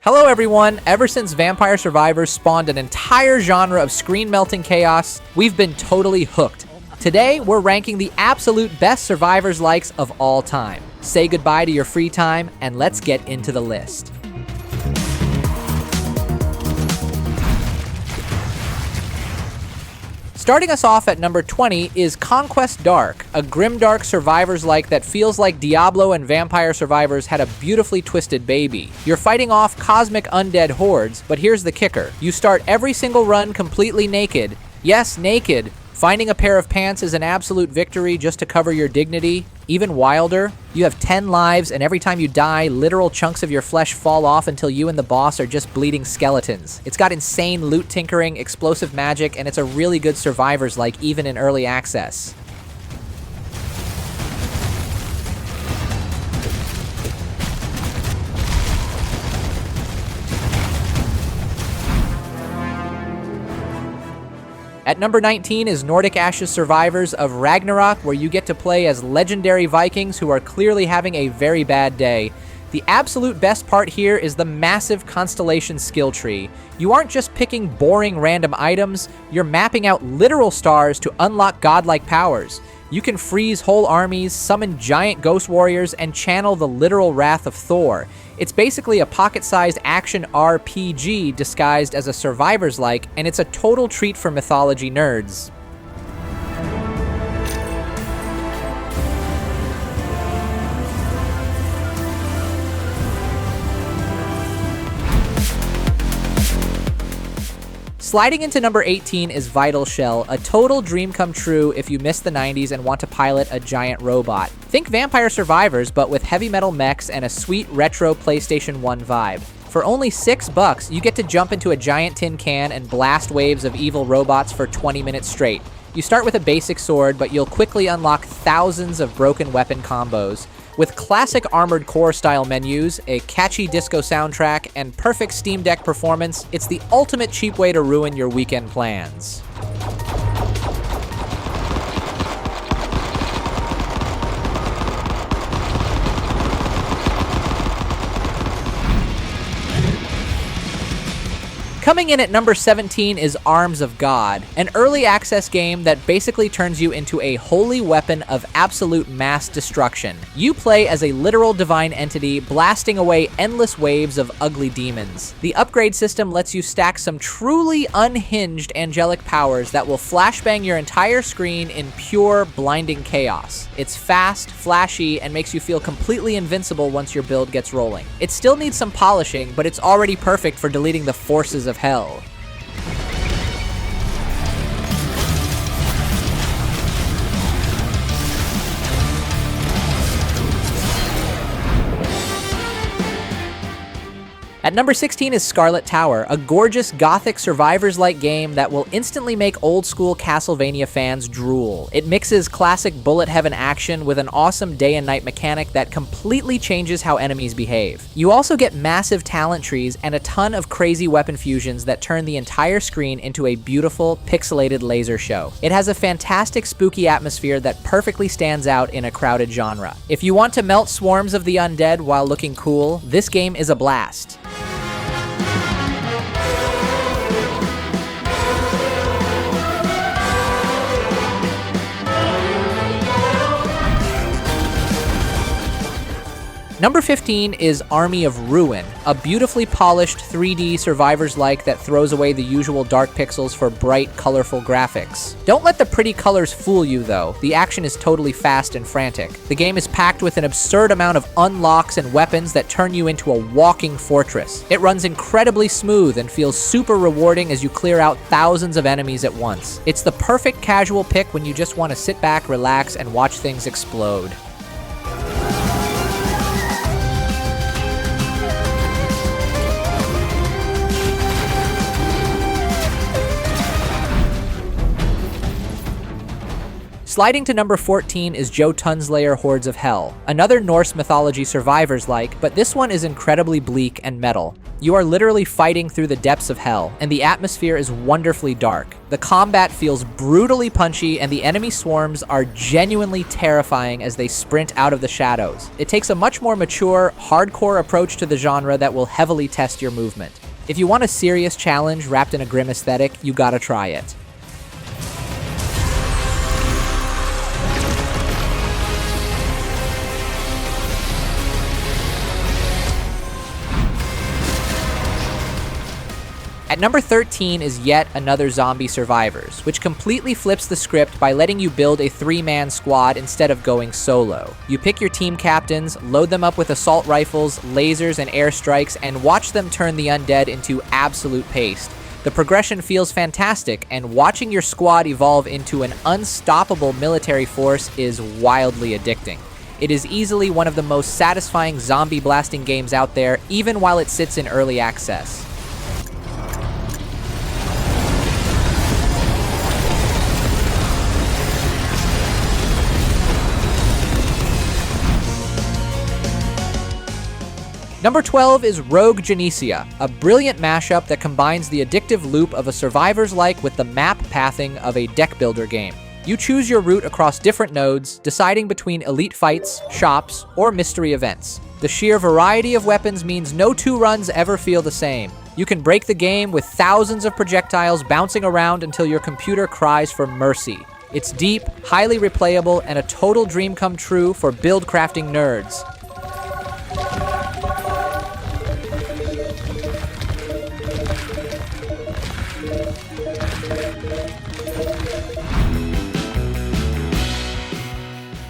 Hello everyone! Ever since Vampire Survivors spawned an entire genre of screen-melting chaos, we've been totally hooked. Today, we're ranking the absolute best Survivors likes of all time. Say goodbye to your free time, and let's get into the list. Starting us off at number 20 is Conquest Dark, a grimdark Survivors-like that feels like Diablo and Vampire Survivors had a beautifully twisted baby. You're fighting off cosmic undead hordes, but here's the kicker. You start every single run completely naked. Yes, naked. Finding a pair of pants is an absolute victory just to cover your dignity. Even wilder, you have 10 lives, and every time you die, literal chunks of your flesh fall off until you and the boss are just bleeding skeletons. It's got insane loot tinkering, explosive magic, and it's a really good Survivors-like even in early access. At number 19 is Nordic Ashes Survivors of Ragnarok, where you get to play as legendary Vikings who are clearly having a very bad day. The absolute best part here is the massive Constellation skill tree. You aren't just picking boring random items, you're mapping out literal stars to unlock godlike powers. You can freeze whole armies, summon giant ghost warriors, and channel the literal wrath of Thor. It's basically a pocket-sized action RPG disguised as a Survivors-like, and it's a total treat for mythology nerds. Sliding into number 18 is Vital Shell, a total dream come true if you miss the 90s and want to pilot a giant robot. Think Vampire Survivors, but with heavy metal mechs and a sweet retro PlayStation 1 vibe. For only $6, you get to jump into a giant tin can and blast waves of evil robots for 20 minutes straight. You start with a basic sword, but you'll quickly unlock thousands of broken weapon combos. With classic Armored Core style menus, a catchy disco soundtrack, and perfect Steam Deck performance, it's the ultimate cheap way to ruin your weekend plans. Coming in at number 17 is Arms of God, an early access game that basically turns you into a holy weapon of absolute mass destruction. You play as a literal divine entity, blasting away endless waves of ugly demons. The upgrade system lets you stack some truly unhinged angelic powers that will flashbang your entire screen in pure, blinding chaos. It's fast, flashy, and makes you feel completely invincible once your build gets rolling. It still needs some polishing, but it's already perfect for deleting the forces of hell. At number 16 is Scarlet Tower, a gorgeous gothic Survivors-like game that will instantly make old-school Castlevania fans drool. It mixes classic bullet heaven action with an awesome day and night mechanic that completely changes how enemies behave. You also get massive talent trees and a ton of crazy weapon fusions that turn the entire screen into a beautiful, pixelated laser show. It has a fantastic spooky atmosphere that perfectly stands out in a crowded genre. If you want to melt swarms of the undead while looking cool, this game is a blast. Number 15 is Army of Ruin, a beautifully polished 3D Survivors-like that throws away the usual dark pixels for bright, colorful graphics. Don't let the pretty colors fool you though, the action is totally fast and frantic. The game is packed with an absurd amount of unlocks and weapons that turn you into a walking fortress. It runs incredibly smooth and feels super rewarding as you clear out thousands of enemies at once. It's the perfect casual pick when you just want to sit back, relax, and watch things explode. Sliding to number 14 is Jotunnslayer Hordes of Hell, another Norse mythology survivors-like, but this one is incredibly bleak and metal. You are literally fighting through the depths of hell, and the atmosphere is wonderfully dark. The combat feels brutally punchy, and the enemy swarms are genuinely terrifying as they sprint out of the shadows. It takes a much more mature, hardcore approach to the genre that will heavily test your movement. If you want a serious challenge wrapped in a grim aesthetic, you gotta try it. At number 13 is yet another Zombie Survivors, which completely flips the script by letting you build a 3-man squad instead of going solo. You pick your team captains, load them up with assault rifles, lasers, and airstrikes, and watch them turn the undead into absolute paste. The progression feels fantastic, and watching your squad evolve into an unstoppable military force is wildly addicting. It is easily one of the most satisfying zombie blasting games out there, even while it sits in early access. Number 12 is Rogue Genesia, a brilliant mashup that combines the addictive loop of a survivors-like with the map pathing of a deck builder game. You choose your route across different nodes, deciding between elite fights, shops, or mystery events. The sheer variety of weapons means no 2 runs ever feel the same. You can break the game with thousands of projectiles bouncing around until your computer cries for mercy. It's deep, highly replayable, and a total dream come true for build crafting nerds.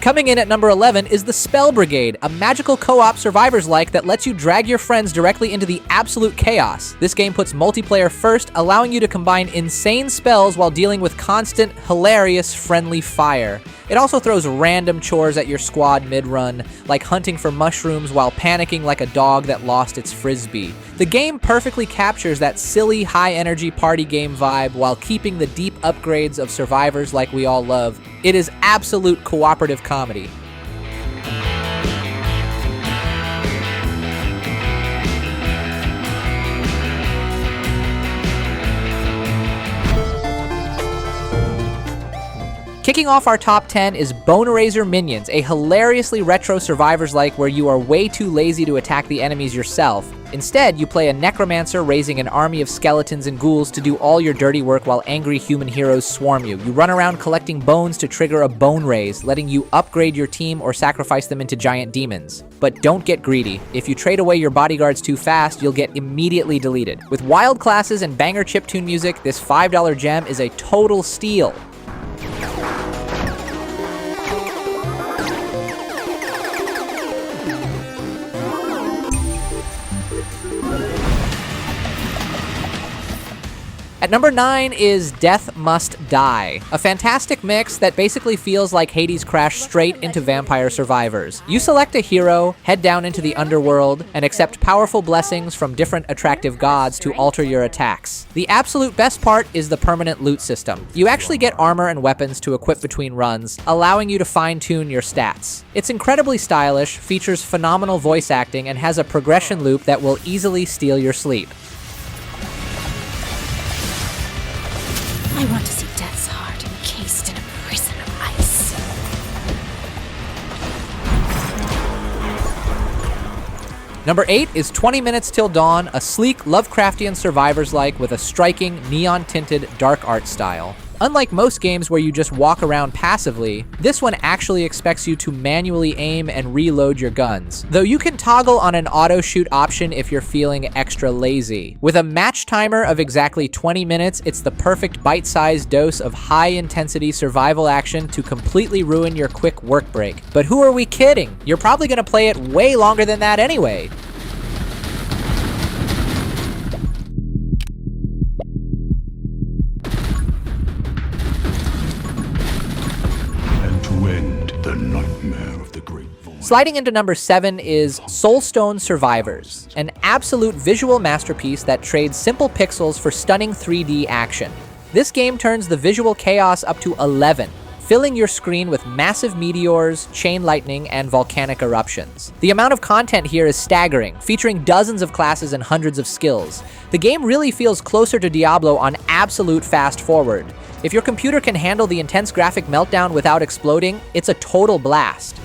Coming in at number 11 is the Spell Brigade, a magical co-op survivors-like that lets you drag your friends directly into the absolute chaos. This game puts multiplayer first, allowing you to combine insane spells while dealing with constant, hilarious, friendly fire. It also throws random chores at your squad mid-run, like hunting for mushrooms while panicking like a dog that lost its frisbee. The game perfectly captures that silly, high-energy party game vibe while keeping the deep upgrades of survivors like we all love. It is absolute cooperative comedy. Kicking off our top 10 is Boneraiser Minions, a hilariously retro survivors-like where you are way too lazy to attack the enemies yourself. Instead, you play a necromancer raising an army of skeletons and ghouls to do all your dirty work while angry human heroes swarm you. You run around collecting bones to trigger a bone raise, letting you upgrade your team or sacrifice them into giant demons. But don't get greedy. If you trade away your bodyguards too fast, you'll get immediately deleted. With wild classes and banger chiptune music, this $5 gem is a total steal. At number 9 is Death Must Die, a fantastic mix that basically feels like Hades crashed straight into Vampire Survivors. You select a hero, head down into the underworld, and accept powerful blessings from different attractive gods to alter your attacks. The absolute best part is the permanent loot system. You actually get armor and weapons to equip between runs, allowing you to fine-tune your stats. It's incredibly stylish, features phenomenal voice acting, and has a progression loop that will easily steal your sleep. I want to see Death's heart encased in a prison of ice. Number 8 is 20 Minutes Till Dawn, a sleek Lovecraftian survivors-like with a striking, neon-tinted dark art style. Unlike most games where you just walk around passively, this one actually expects you to manually aim and reload your guns, though you can toggle on an auto-shoot option if you're feeling extra lazy. With a match timer of exactly 20 minutes, it's the perfect bite-sized dose of high-intensity survival action to completely ruin your quick work break. But who are we kidding? You're probably gonna play it way longer than that anyway. Sliding into number 7 is Soulstone Survivors, an absolute visual masterpiece that trades simple pixels for stunning 3D action. This game turns the visual chaos up to 11. filling your screen with massive meteors, chain lightning, and volcanic eruptions. The amount of content here is staggering, featuring dozens of classes and hundreds of skills. The game really feels closer to Diablo on absolute fast forward. If your computer can handle the intense graphic meltdown without exploding, it's a total blast.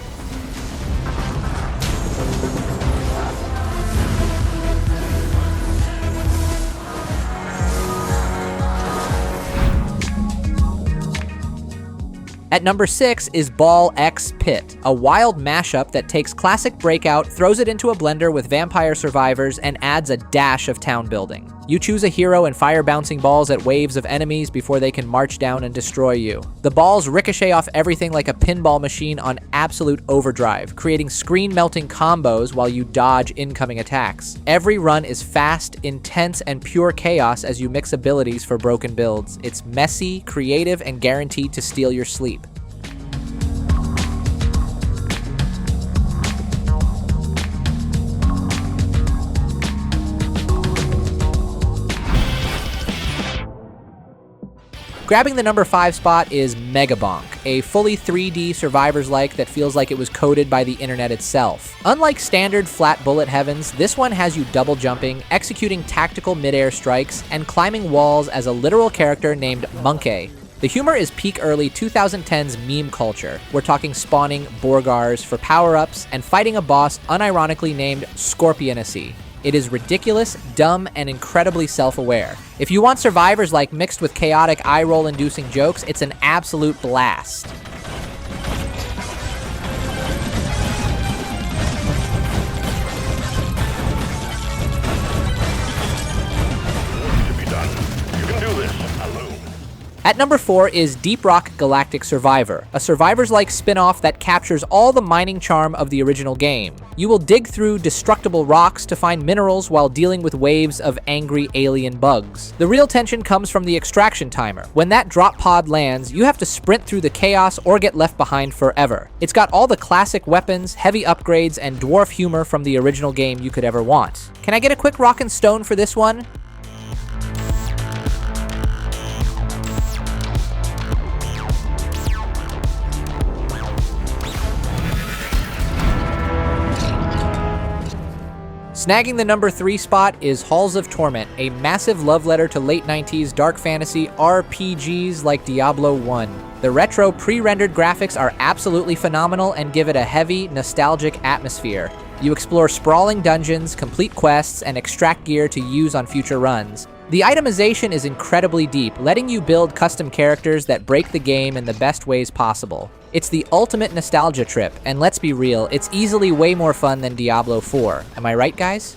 At number 6 is Ball X Pit, a wild mashup that takes classic Breakout, throws it into a blender with Vampire Survivors, and adds a dash of town building. You choose a hero and fire bouncing balls at waves of enemies before they can march down and destroy you. The balls ricochet off everything like a pinball machine on absolute overdrive, creating screen-melting combos while you dodge incoming attacks. Every run is fast, intense, and pure chaos as you mix abilities for broken builds. It's messy, creative, and guaranteed to steal your sleep. Grabbing the number 5 spot is Megabonk, a fully 3D survivors-like that feels like it was coded by the internet itself. Unlike standard flat bullet heavens, this one has you double jumping, executing tactical mid-air strikes, and climbing walls as a literal character named Monkey. The humor is peak early 2010s meme culture. We're talking spawning Borgars for power-ups and fighting a boss unironically named Scorpionacy. It is ridiculous, dumb, and incredibly self-aware. If you want survivors like mixed with chaotic eye-roll inducing jokes, it's an absolute blast. At number 4 is Deep Rock Galactic Survivor, a Survivors-like spin-off that captures all the mining charm of the original game. You will dig through destructible rocks to find minerals while dealing with waves of angry alien bugs. The real tension comes from the extraction timer. When that drop pod lands, you have to sprint through the chaos or get left behind forever. It's got all the classic weapons, heavy upgrades, and dwarf humor from the original game you could ever want. Can I get a quick rock and stone for this one? Snagging the number 3 spot is Halls of Torment, a massive love letter to late 90s dark fantasy RPGs like Diablo 1. The retro pre-rendered graphics are absolutely phenomenal and give it a heavy, nostalgic atmosphere. You explore sprawling dungeons, complete quests, and extract gear to use on future runs. The itemization is incredibly deep, letting you build custom characters that break the game in the best ways possible. It's the ultimate nostalgia trip, and let's be real, it's easily way more fun than Diablo 4. Am I right, guys?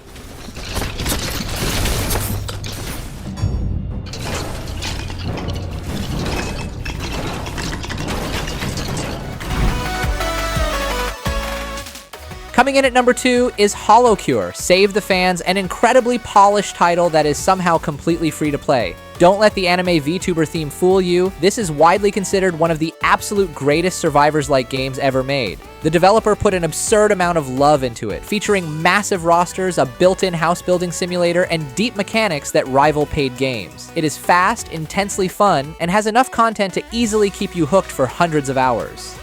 Coming in at number 2 is HoloCure, Save the Fans, an incredibly polished title that is somehow completely free to play. Don't let the anime VTuber theme fool you. This is widely considered one of the absolute greatest Survivors-like games ever made. The developer put an absurd amount of love into it, featuring massive rosters, a built-in house-building simulator, and deep mechanics that rival paid games. It is fast, intensely fun, and has enough content to easily keep you hooked for hundreds of hours.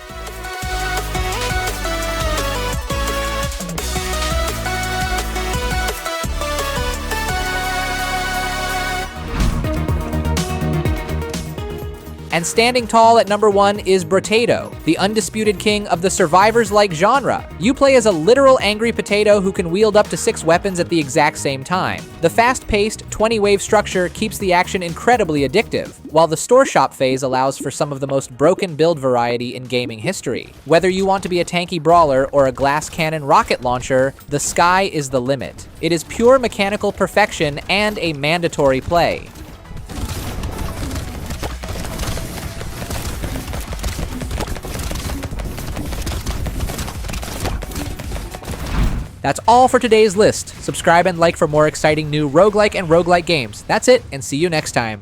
And standing tall at number 1 is Brotato, the undisputed king of the Survivors-like genre. You play as a literal angry potato who can wield up to 6 weapons at the exact same time. The fast-paced, 20-wave structure keeps the action incredibly addictive, while the store shop phase allows for some of the most broken build variety in gaming history. Whether you want to be a tanky brawler or a glass cannon rocket launcher, the sky is the limit. It is pure mechanical perfection and a mandatory play. That's all for today's list. Subscribe and like for more exciting new roguelike and roguelite games. That's it, and see you next time.